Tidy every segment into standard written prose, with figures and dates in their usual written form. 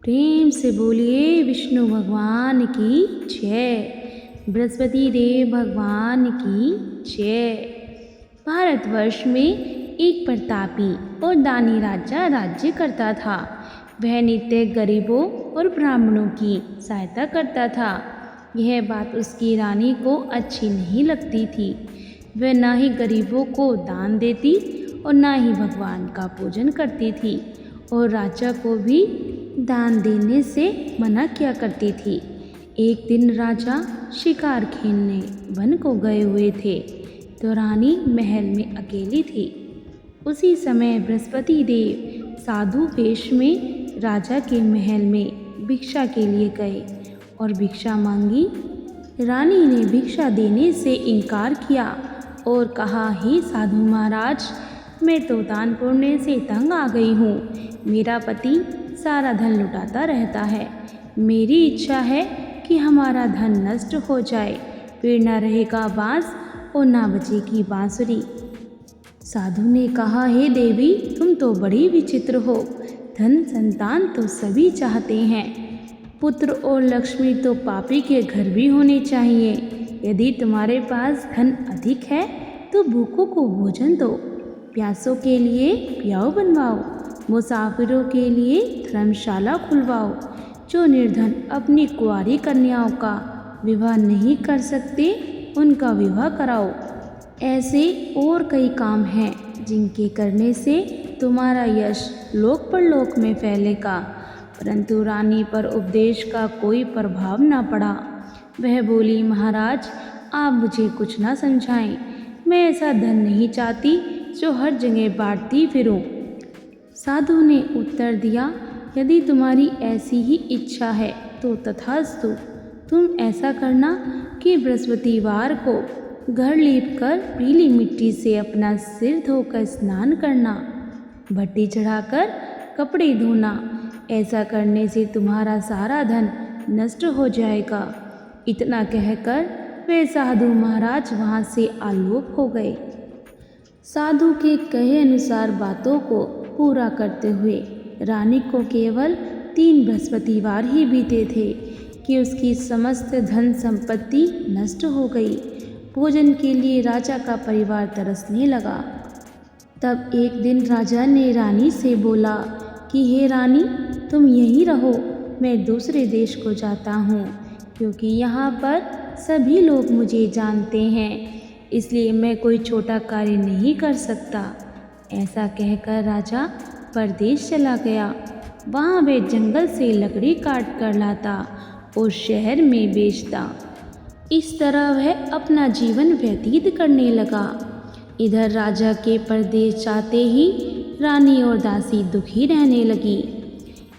प्रेम से बोलिए विष्णु भगवान की जय, बृहस्पति देव भगवान की जय। भारतवर्ष में एक प्रतापी और दानी राजा राज्य करता था। वह नित्य गरीबों और ब्राह्मणों की सहायता करता था। यह बात उसकी रानी को अच्छी नहीं लगती थी। वह ना ही गरीबों को दान देती और ना ही भगवान का पूजन करती थी, और राजा को भी दान देने से मना किया करती थी। एक दिन राजा शिकार खेलने वन को गए हुए थे, तो रानी महल में अकेली थी। उसी समय बृहस्पति देव साधु वेश में राजा के महल में भिक्षा के लिए गए और भिक्षा मांगी। रानी ने भिक्षा देने से इनकार किया और कहा, हे साधु महाराज, मैं तो दान पुण्य से तंग आ गई हूँ। मेरा पति सारा धन लुटाता रहता है। मेरी इच्छा है कि हमारा धन नष्ट हो जाए, फिर न रहेगा बांस और न बचेगी बांसुरी। साधु ने कहा, हे देवी, तुम तो बड़ी विचित्र हो। धन संतान तो सभी चाहते हैं, पुत्र और लक्ष्मी तो पापी के घर भी होने चाहिए। यदि तुम्हारे पास धन अधिक है तो भूखों को भोजन दो, प्यासों के लिए प्याऊ बनवाओ, मुसाफिरों के लिए धर्मशाला खुलवाओ। जो निर्धन अपनी कुंवारी कन्याओं का विवाह नहीं कर सकते, उनका विवाह कराओ। ऐसे और कई काम हैं जिनके करने से तुम्हारा यश लोक परलोक में फैलेगा। परंतु रानी पर उपदेश का कोई प्रभाव न पड़ा। वह बोली, महाराज, आप मुझे कुछ न समझाएं। मैं ऐसा धन नहीं चाहती जो हर जगह बांटती फिरूं। साधु ने उत्तर दिया, यदि तुम्हारी ऐसी ही इच्छा है तो तथास्तु। तुम ऐसा करना कि बृहस्पतिवार को घर लीपकर पीली मिट्टी से अपना सिर धोकर स्नान करना, भट्टी चढ़ाकर कपड़े धोना। ऐसा करने से तुम्हारा सारा धन नष्ट हो जाएगा। इतना कहकर वे साधु महाराज वहाँ से आलोप हो गए। साधु के कहे अनुसार बातों को पूरा करते हुए रानी को केवल 3 बृहस्पतिवार ही बीते थे कि उसकी समस्त धन संपत्ति नष्ट हो गई। भोजन के लिए राजा का परिवार तरसने लगा। तब एक दिन राजा ने रानी से बोला कि हे रानी, तुम यहीं रहो, मैं दूसरे देश को जाता हूँ, क्योंकि यहाँ पर सभी लोग मुझे जानते हैं, इसलिए मैं कोई छोटा कार्य नहीं कर सकता। ऐसा कहकर राजा परदेश चला गया। वहाँ वे जंगल से लकड़ी काट कर लाता और शहर में बेचता। इस तरह वह अपना जीवन व्यतीत करने लगा। इधर राजा के परदेश जाते ही रानी और दासी दुखी रहने लगी।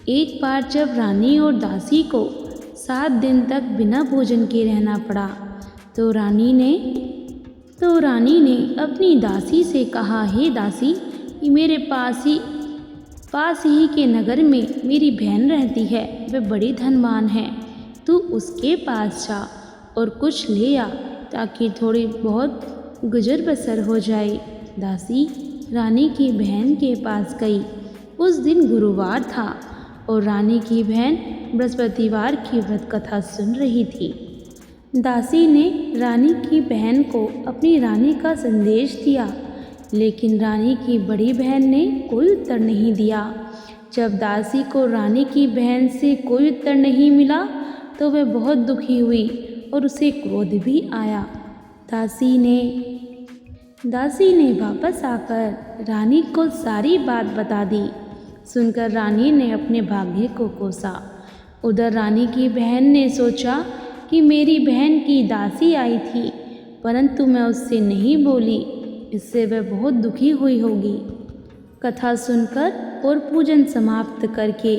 एक बार जब रानी और दासी को 7 दिन तक बिना भोजन के रहना पड़ा, तो रानी ने अपनी दासी से कहा, हे दासी, मेरे पास ही के नगर में मेरी बहन रहती है, वह बड़ी धनवान है। तू उसके पास जा और कुछ ले आ, ताकि थोड़ी बहुत गुजर बसर हो जाए। दासी रानी की बहन के पास गई। उस दिन गुरुवार था और रानी की बहन बृहस्पतिवार की व्रत कथा सुन रही थी। दासी ने रानी की बहन को अपनी रानी का संदेश दिया, लेकिन रानी की बड़ी बहन ने कोई उत्तर नहीं दिया। जब दासी को रानी की बहन से कोई उत्तर नहीं मिला तो वह बहुत दुखी हुई और उसे क्रोध भी आया। दासी ने वापस आकर रानी को सारी बात बता दी। सुनकर रानी ने अपने भाग्य को कोसा। उधर रानी की बहन ने सोचा कि मेरी बहन की दासी आई थी, परंतु मैं उससे नहीं बोली, इससे वह बहुत दुखी हुई होगी। कथा सुनकर और पूजन समाप्त करके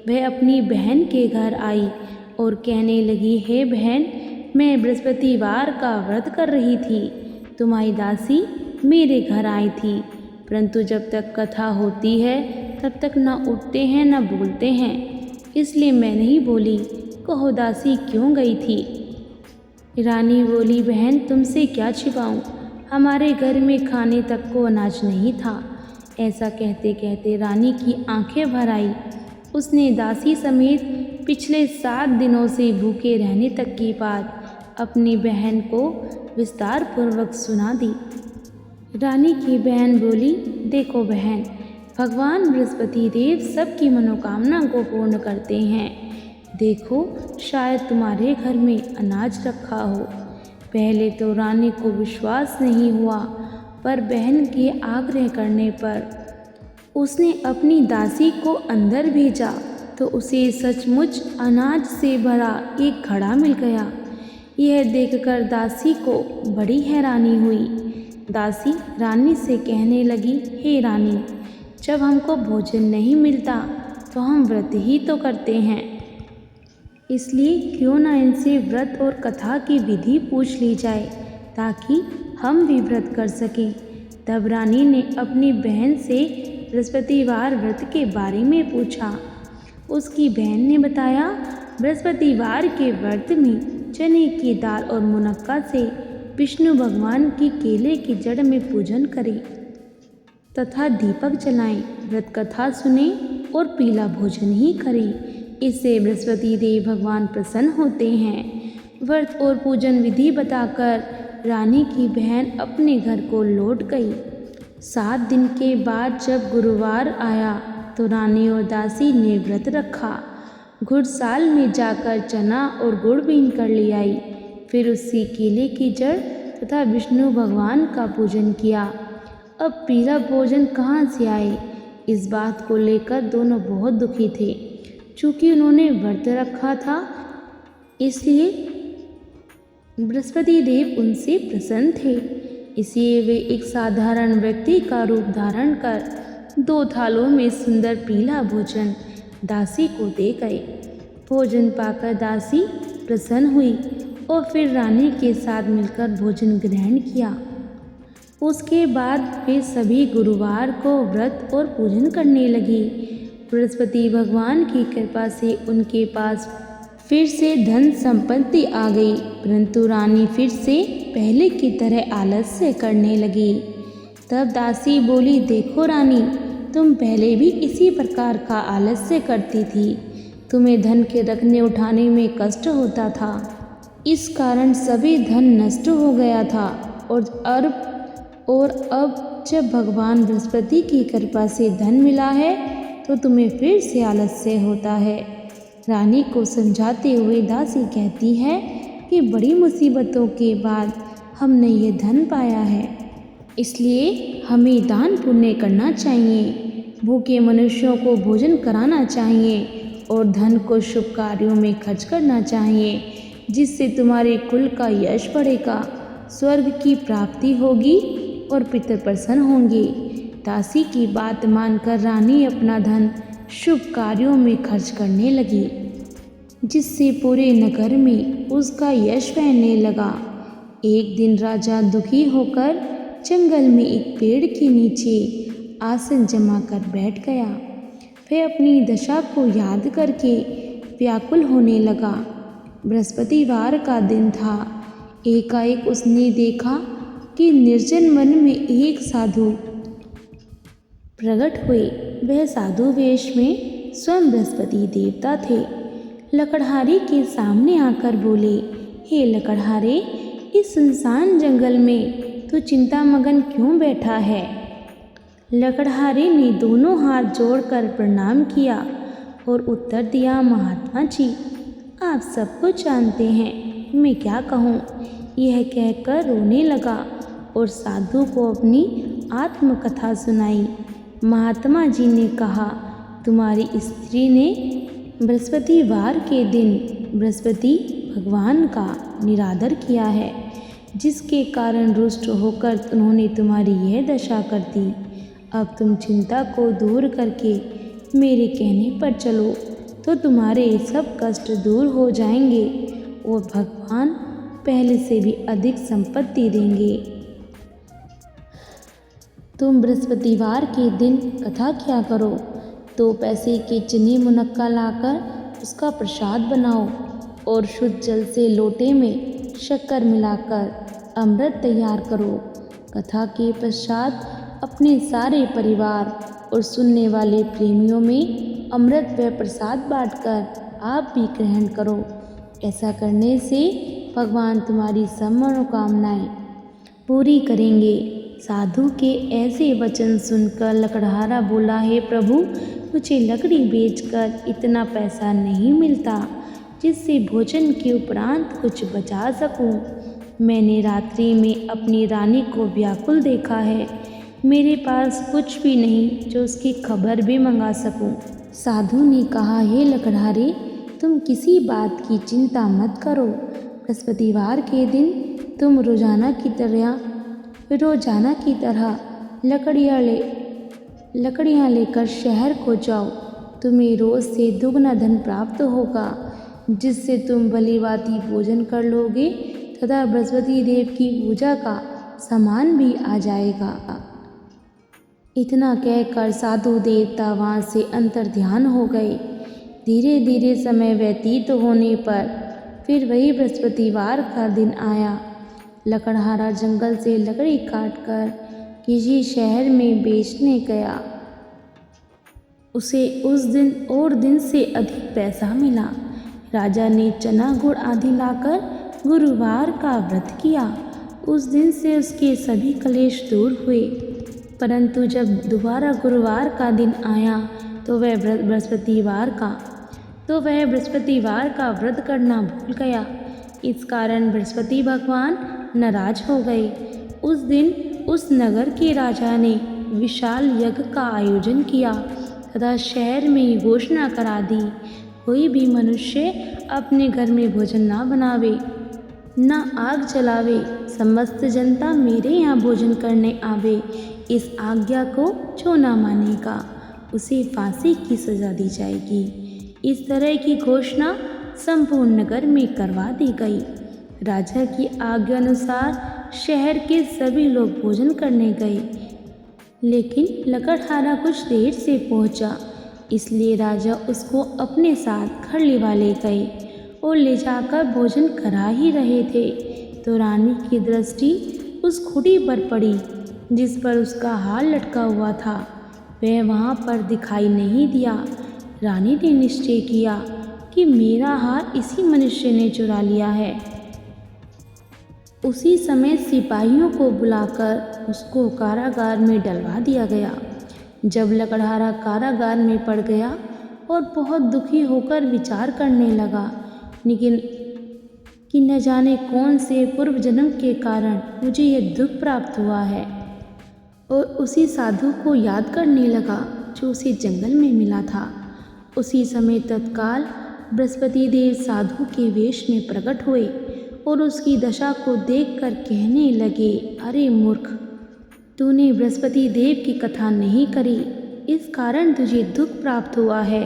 वह अपनी बहन के घर आई और कहने लगी, हे बहन, मैं बृहस्पतिवार का व्रत कर रही थी। तुम्हारी दासी मेरे घर आई थी, परंतु जब तक कथा होती है तब तक न उठते हैं न बोलते हैं, इसलिए मैं नहीं बोली। कहो दासी क्यों गई थी? रानी बोली, बहन, तुमसे क्या छिपाऊं, हमारे घर में खाने तक को अनाज नहीं था। ऐसा कहते कहते रानी की आंखें भर आई। उसने दासी समेत पिछले 7 दिनों से भूखे रहने तक की बात अपनी बहन को विस्तार पूर्वक सुना दी। रानी की बहन बोली, देखो बहन, भगवान बृहस्पति देव सबकी मनोकामना को पूर्ण करते हैं। देखो, शायद तुम्हारे घर में अनाज रखा हो। पहले तो रानी को विश्वास नहीं हुआ, पर बहन के आग्रह करने पर उसने अपनी दासी को अंदर भेजा तो उसे सचमुच अनाज से भरा एक घड़ा मिल गया। यह देखकर दासी को बड़ी हैरानी हुई। दासी रानी से कहने लगी, हे रानी, जब हमको भोजन नहीं मिलता तो हम व्रत ही तो करते हैं, इसलिए क्यों ना इनसे व्रत और कथा की विधि पूछ ली जाए ताकि हम भी व्रत कर सकें। तब रानी ने अपनी बहन से बृहस्पतिवार व्रत के बारे में पूछा। उसकी बहन ने बताया, बृहस्पतिवार के व्रत में चने की दाल और मुनक्का से विष्णु भगवान की केले की जड़ में पूजन करें तथा दीपक जलाएं, व्रत कथा सुने और पीला भोजन ही करें। इससे बृहस्पति देव भगवान प्रसन्न होते हैं। व्रत और पूजन विधि बताकर रानी की बहन अपने घर को लौट गई। 7 दिन के बाद जब गुरुवार आया तो रानी और दासी ने व्रत रखा। घुड़साल में जाकर चना और गुड़ बीन कर ले आई। फिर उससे केले की जड़ तथा विष्णु भगवान का पूजन किया। अब पीला भोजन कहाँ से आए, इस बात को लेकर दोनों बहुत दुखी थे। चूँकि उन्होंने व्रत रखा था, इसलिए बृहस्पति देव उनसे प्रसन्न थे। इसलिए वे एक साधारण व्यक्ति का रूप धारण कर 2 थालों में सुंदर पीला भोजन दासी को दे गए। भोजन पाकर दासी प्रसन्न हुई और फिर रानी के साथ मिलकर भोजन ग्रहण किया। उसके बाद वे सभी गुरुवार को व्रत और पूजन करने लगी। बृहस्पति भगवान की कृपा से उनके पास फिर से धन संपत्ति आ गई, परंतु रानी फिर से पहले की तरह आलस्य करने लगी। तब दासी बोली, देखो रानी, तुम पहले भी इसी प्रकार का आलस्य करती थी। तुम्हें धन के रखने उठाने में कष्ट होता था, इस कारण सभी धन नष्ट हो गया था। और अब जब भगवान बृहस्पति की कृपा से धन मिला है तो तुम्हें फिर से आलस्य होता है। रानी को समझाते हुए दासी कहती है कि बड़ी मुसीबतों के बाद हमने ये धन पाया है, इसलिए हमें दान पुण्य करना चाहिए, भूखे मनुष्यों को भोजन कराना चाहिए और धन को शुभ कार्यों में खर्च करना चाहिए, जिससे तुम्हारे कुल का यश बढ़ेगा, स्वर्ग की प्राप्ति होगी और पितर प्रसन्न होंगे। दासी की बात मानकर रानी अपना धन शुभ कार्यों में खर्च करने लगी, जिससे पूरे नगर में उसका यश फैलने लगा। एक दिन राजा दुखी होकर जंगल में एक पेड़ के नीचे आसन जमा कर बैठ गया। वह अपनी दशा को याद करके व्याकुल होने लगा। बृहस्पतिवार का दिन था। एकाएक उसने देखा कि निर्जन वन में एक साधु प्रकट हुए। वह साधु वेश में स्वयं बृहस्पति देवता थे। लकड़हारे के सामने आकर बोले, हे लकड़हारे, इस सुनसान जंगल में तू चिंतामग्न क्यों बैठा है? लकड़हारे ने दोनों हाथ जोड़कर प्रणाम किया और उत्तर दिया, महात्मा जी, आप सब कुछ जानते हैं, मैं क्या कहूँ। यह कहकर रोने लगा और साधु को अपनी आत्मकथा सुनाई। महात्मा जी ने कहा, तुम्हारी स्त्री ने बृहस्पतिवार के दिन बृहस्पति भगवान का निरादर किया है, जिसके कारण रुष्ट होकर उन्होंने तुम्हारी यह दशा कर दी। अब तुम चिंता को दूर करके मेरे कहने पर चलो तो तुम्हारे सब कष्ट दूर हो जाएंगे और भगवान पहले से भी अधिक संपत्ति देंगे। तुम बृहस्पतिवार के दिन कथा क्या करो, 2 पैसे के चने मुनक्का लाकर उसका प्रसाद बनाओ और शुद्ध जल से लोटे में शक्कर मिलाकर अमृत तैयार करो। कथा के पश्चात अपने सारे परिवार और सुनने वाले प्रेमियों में अमृत व प्रसाद बांटकर आप भी ग्रहण करो। ऐसा करने से भगवान तुम्हारी सब मनोकामनाएं पूरी करेंगे। साधु के ऐसे वचन सुनकर लकड़हारा बोला, हे प्रभु, मुझे लकड़ी बेचकर इतना पैसा नहीं मिलता जिससे भोजन के उपरांत कुछ बचा सकूं। मैंने रात्रि में अपनी रानी को व्याकुल देखा है। मेरे पास कुछ भी नहीं जो उसकी खबर भी मंगा सकूं। साधु ने कहा, हे लकड़हारे, तुम किसी बात की चिंता मत करो। बृहस्पतिवार के दिन तुम रोजाना की तरह लकड़ियाँ लेकर शहर को जाओ। तुम्हें रोज से दुगना धन प्राप्त होगा, जिससे तुम भलीभांति भोजन कर लोगे तथा बृहस्पति देव की पूजा का सामान भी आ जाएगा। इतना कहकर साधु देवता वहाँ से अंतर्ध्यान हो गए। धीरे धीरे समय व्यतीत होने पर फिर वही बृहस्पतिवार का दिन आया। लकड़हारा जंगल से लकड़ी काटकर किसी शहर में बेचने गया। उसे उस दिन से अधिक पैसा मिला। राजा ने चना गुड़ आदि लाकर गुरुवार का व्रत किया। उस दिन से उसके सभी क्लेश दूर हुए। परंतु जब दोबारा गुरुवार का दिन आया तो वह बृहस्पतिवार का व्रत करना भूल गया। इस कारण बृहस्पति भगवान नाराज हो गए। उस दिन उस नगर के राजा ने विशाल यज्ञ का आयोजन किया तथा शहर में घोषणा करा दी, कोई भी मनुष्य अपने घर में भोजन ना बनावे, ना आग जलावे। समस्त जनता मेरे यहाँ भोजन करने आवे। इस आज्ञा को जो ना मानेगा उसे फांसी की सजा दी जाएगी। इस तरह की घोषणा संपूर्ण नगर में करवा दी गई। राजा की आज्ञा अनुसार शहर के सभी लोग भोजन करने गए, लेकिन लकड़हारा कुछ देर से पहुंचा, इसलिए राजा उसको अपने साथ घर लिवा ले गए और ले जाकर भोजन करा ही रहे थे तो रानी की दृष्टि उस खूंटी पर पड़ी जिस पर उसका हार लटका हुआ था। वह वहाँ पर दिखाई नहीं दिया। रानी ने निश्चय किया कि मेरा हार इसी मनुष्य ने चुरा लिया है। उसी समय सिपाहियों को बुलाकर उसको कारागार में डलवा दिया गया। जब लकड़हारा कारागार में पड़ गया और बहुत दुखी होकर विचार करने लगा कि न जाने कौन से पूर्व जन्म के कारण मुझे यह दुख प्राप्त हुआ है, और उसी साधु को याद करने लगा जो उसे जंगल में मिला था। उसी समय तत्काल बृहस्पति देव साधु के वेश में प्रकट हुए और उसकी दशा को देखकर कहने लगे, अरे मूर्ख, तूने बृहस्पति देव की कथा नहीं करी, इस कारण तुझे दुख प्राप्त हुआ है।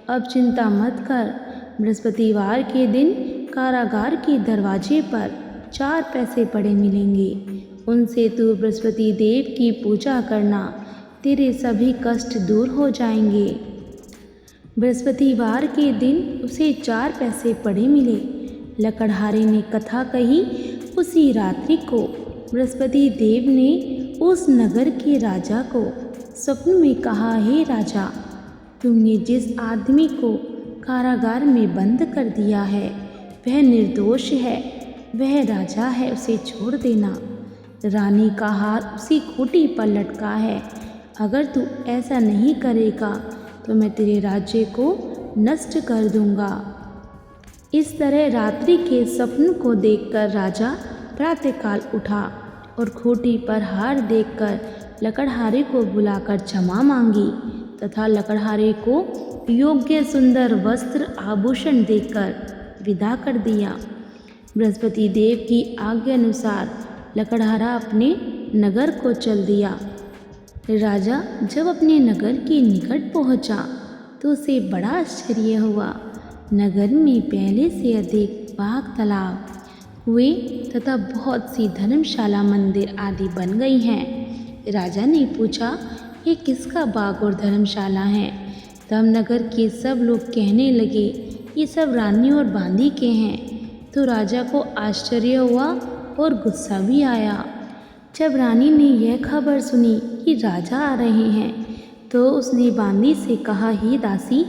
अब चिंता मत कर। बृहस्पतिवार के दिन कारागार के दरवाजे पर 4 पैसे पड़े मिलेंगे। उनसे तू बृहस्पति देव की पूजा करना, तेरे सभी कष्ट दूर हो जाएंगे। बृहस्पतिवार के दिन उसे 4 पैसे पड़े मिले। लकड़हारे ने कथा कही। उसी रात्रि को बृहस्पति देव ने उस नगर के राजा को स्वप्न में कहा, हे राजा, तुमने जिस आदमी को कारागार में बंद कर दिया है वह निर्दोष है, वह राजा है, उसे छोड़ देना। रानी का हार उसी खूंटी पर लटका है। अगर तू ऐसा नहीं करेगा तो मैं तेरे राज्य को नष्ट कर दूंगा। इस तरह रात्रि के स्वप्न को देखकर राजा प्रातःकाल उठा और खूंटी पर हार देखकर लकड़हारे को बुलाकर क्षमा मांगी तथा लकड़हारे को योग्य सुंदर वस्त्र आभूषण देकर विदा कर दिया। बृहस्पति देव की आज्ञा अनुसार लकड़हारा अपने नगर को चल दिया। राजा जब अपने नगर के निकट पहुंचा तो उसे बड़ा आश्चर्य हुआ। नगर में पहले से अधिक बाग तालाब हुए तथा बहुत सी धर्मशाला, मंदिर आदि बन गई हैं। राजा ने पूछा, ये किसका बाग और धर्मशाला है? तब नगर के सब लोग कहने लगे, ये सब रानी और बांदी के हैं। तो राजा को आश्चर्य हुआ और गुस्सा भी आया। जब रानी ने यह खबर सुनी कि राजा आ रहे हैं तो उसने बांदी से कहा, हे दासी,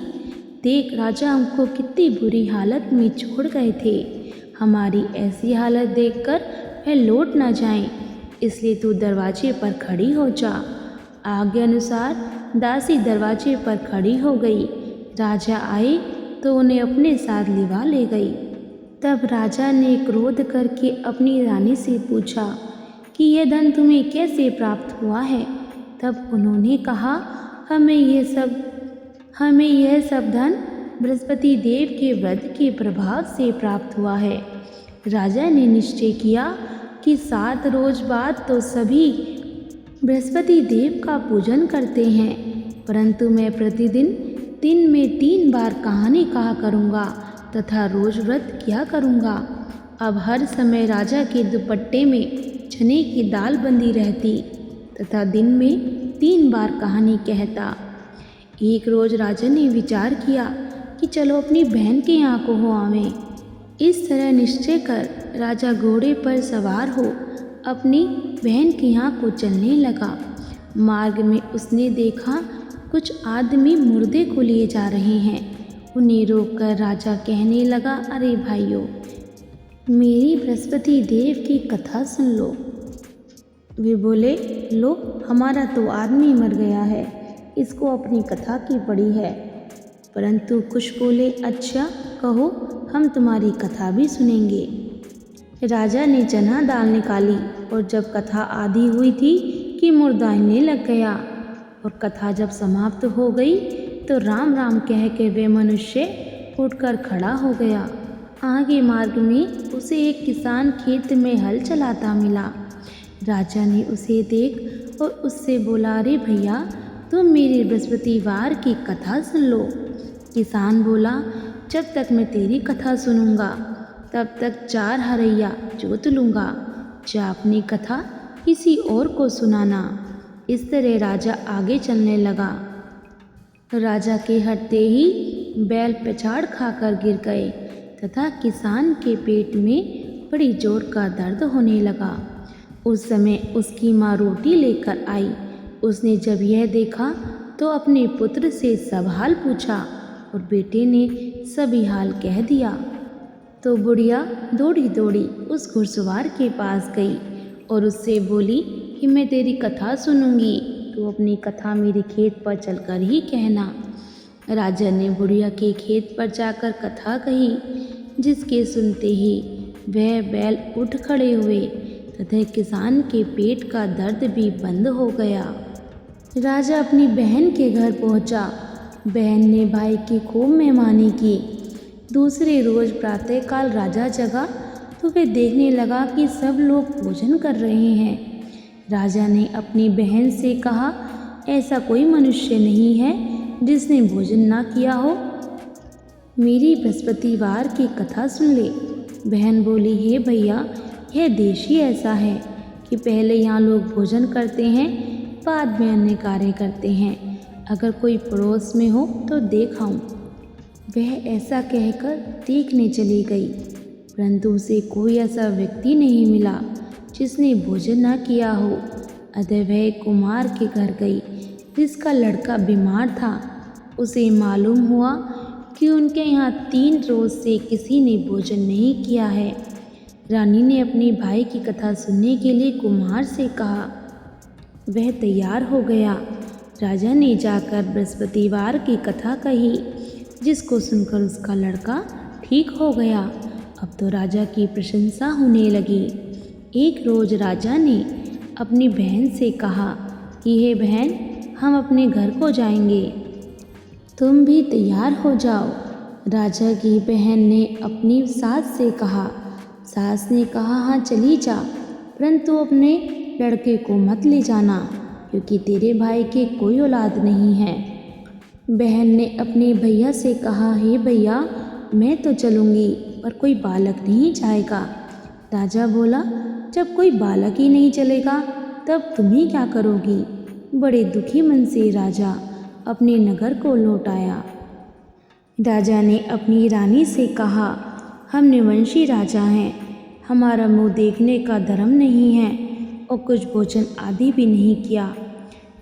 देख राजा हमको कितनी बुरी हालत में छोड़ गए थे। हमारी ऐसी हालत देखकर वह लौट ना जाएं, इसलिए तू दरवाजे पर खड़ी हो जा। आज्ञा अनुसार दासी दरवाजे पर खड़ी हो गई। राजा आए तो उन्हें अपने साथ लिवा ले गई। तब राजा ने क्रोध करके अपनी रानी से पूछा कि यह धन तुम्हें कैसे प्राप्त हुआ है। तब उन्होंने कहा, हमें यह सब धन बृहस्पति देव के व्रत के प्रभाव से प्राप्त हुआ है। राजा ने निश्चय किया कि 7 रोज बाद तो सभी बृहस्पति देव का पूजन करते हैं, परंतु मैं प्रतिदिन दिन में 3 बार कहानी कहा करूँगा तथा रोज व्रत किया करूँगा। अब हर समय राजा के दुपट्टे में चने की दाल बंधी रहती तथा दिन में 3 बार कहानी कहता। एक रोज राजा ने विचार किया कि चलो अपनी बहन के यहाँ को हो आवें। इस तरह निश्चय कर राजा घोड़े पर सवार हो अपनी बहन के यहाँ को चलने लगा। मार्ग में उसने देखा कुछ आदमी मुर्दे को लिए जा रहे हैं। उन्हें रोककर राजा कहने लगा, अरे भाइयों, मेरी बृहस्पति देव की कथा सुन लो। वे बोले, लो, हमारा तो आदमी मर गया है, इसको अपनी कथा की पड़ी है। परंतु कुछ बोले, अच्छा कहो, हम तुम्हारी कथा भी सुनेंगे। राजा ने चना दाल निकाली और जब कथा आधी हुई थी कि मुर्दा हिलने लग गया और कथा जब समाप्त हो गई तो राम राम कह के वे मनुष्य उठकर खड़ा हो गया। आगे मार्ग में उसे एक किसान खेत में हल चलाता मिला। राजा ने उसे देख और उससे बोला, अरे भैया, तुम मेरी बृहस्पतिवार की कथा सुन लो। किसान बोला, जब तक मैं तेरी कथा सुनूंगा तब तक 4 हरैया जोत लूँगा। जा अपनी कथा किसी और को सुनाना। इस तरह राजा आगे चलने लगा। राजा के हटते ही बैल पछाड़ खाकर गिर गए तथा किसान के पेट में बड़ी जोर का दर्द होने लगा। उस समय उसकी माँ रोटी लेकर आई। उसने जब यह देखा तो अपने पुत्र से सब हाल पूछा और बेटे ने सभी हाल कह दिया। तो बुढ़िया दौड़ी दौड़ी उस घुड़सवार के पास गई और उससे बोली कि मैं तेरी कथा सुनूंगी, तू अपनी कथा मेरे खेत पर चलकर ही कहना। राजा ने बुढ़िया के खेत पर जाकर कथा कही, जिसके सुनते ही वह बैल उठ खड़े हुए तथा किसान के पेट का दर्द भी बंद हो गया। राजा अपनी बहन के घर पहुंचा। बहन ने भाई की खूब मेहमानी की। दूसरे रोज प्रातःकाल राजा जगा तो वे देखने लगा कि सब लोग भोजन कर रहे हैं। राजा ने अपनी बहन से कहा, ऐसा कोई मनुष्य नहीं है जिसने भोजन ना किया हो। मेरी बृहस्पतिवार की कथा सुन ले। बहन बोली, हे भैया, यह देश ही ऐसा है कि पहले यहाँ लोग भोजन करते हैं, बाद में अन्य कार्य करते हैं। अगर कोई पड़ोस में हो तो देख आऊं। वह ऐसा कहकर देखने चली गई, परंतु उसे कोई ऐसा व्यक्ति नहीं मिला जिसने भोजन न किया हो। अतः वह कुमार के घर गई जिसका लड़का बीमार था। उसे मालूम हुआ कि उनके यहाँ 3 रोज से किसी ने भोजन नहीं किया है। रानी ने अपने भाई की कथा सुनने के लिए कुम्हार से कहा। वह तैयार हो गया। राजा ने जाकर बृहस्पतिवार की कथा कही, जिसको सुनकर उसका लड़का ठीक हो गया। अब तो राजा की प्रशंसा होने लगी। एक रोज राजा ने अपनी बहन से कहा कि हे बहन, हम अपने घर को जाएंगे, तुम भी तैयार हो जाओ। राजा की बहन ने अपनी सास से कहा। सास ने कहा, हाँ चली जा, परंतु अपने लड़के को मत ले जाना, क्योंकि तेरे भाई के कोई औलाद नहीं है। बहन ने अपने भैया से कहा, हे भैया, मैं तो चलूँगी, पर कोई बालक नहीं जाएगा। राजा बोला, जब कोई बालक ही नहीं चलेगा तब तुम ही क्या करोगी। बड़े दुखी मन से राजा अपने नगर को लौट आया। राजा ने अपनी रानी से कहा, हम निवंशी राजा हैं, हमारा मुँह देखने का धर्म नहीं है और कुछ भोजन आदि भी नहीं किया।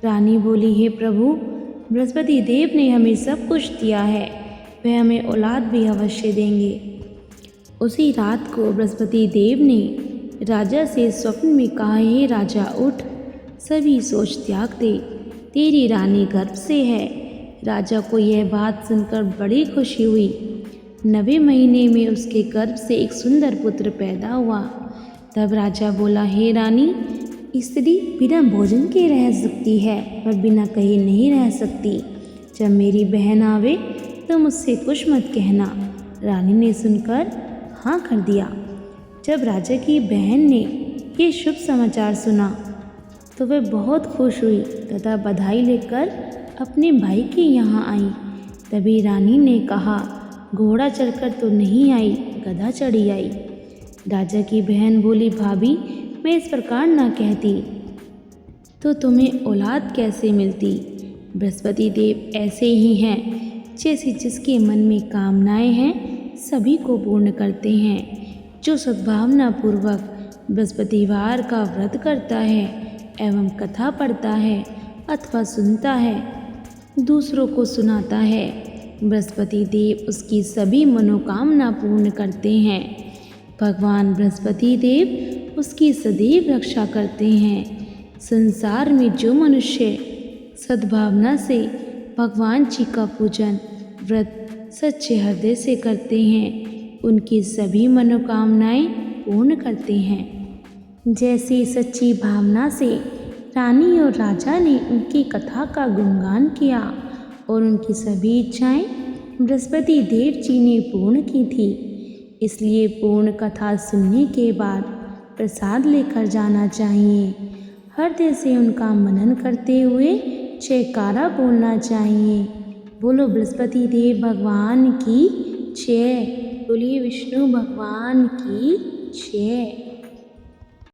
रानी बोली, हे प्रभु, बृहस्पति देव ने हमें सब कुछ दिया है, वह हमें औलाद भी अवश्य देंगे। उसी रात को बृहस्पति देव ने राजा से स्वप्न में कहा, हे राजा उठ, सभी सोच त्याग दे, तेरी रानी गर्भ से है। राजा को यह बात सुनकर बड़ी खुशी हुई। 9वें महीने में उसके गर्भ से एक सुंदर पुत्र पैदा हुआ। तब राजा बोला, हे रानी, स्त्री बिना भोजन के रह सकती है पर बिना कहीं नहीं रह सकती। जब मेरी बहन आवे तो मुझसे कुछ मत कहना। रानी ने सुनकर हाँ कर दिया। जब राजा की बहन ने ये शुभ समाचार सुना तो वह बहुत खुश हुई तथा बधाई लेकर अपने भाई के यहाँ आई। तभी रानी ने कहा, घोड़ा चढ़कर तो नहीं आई, गधा चढ़ी आई। राजा की बहन बोली, भाभी, मैं इस प्रकार ना कहती तो तुम्हें औलाद कैसे मिलती। बृहस्पति देव ऐसे ही हैं, जैसे जिसके मन में कामनाएं हैं सभी को पूर्ण करते हैं। जो सद्भावना पूर्वक बृहस्पतिवार का व्रत करता है एवं कथा पढ़ता है अथवा सुनता है, दूसरों को सुनाता है, बृहस्पति देव उसकी सभी मनोकामना पूर्ण करते हैं। भगवान बृहस्पति देव उसकी सदैव रक्षा करते हैं। संसार में जो मनुष्य सद्भावना से भगवान जी का पूजन व्रत सच्चे हृदय से करते हैं, उनकी सभी मनोकामनाएं पूर्ण करते हैं। जैसे सच्ची भावना से रानी और राजा ने उनकी कथा का गुणगान किया और उनकी सभी इच्छाएं बृहस्पति देव जी ने पूर्ण की थी, इसलिए पूर्ण कथा सुनने के बाद प्रसाद लेकर जाना चाहिए। हृदय से उनका मनन करते हुए जयकारा बोलना चाहिए। बोलो बृहस्पति देव भगवान की जय। बोलिए विष्णु भगवान की जय।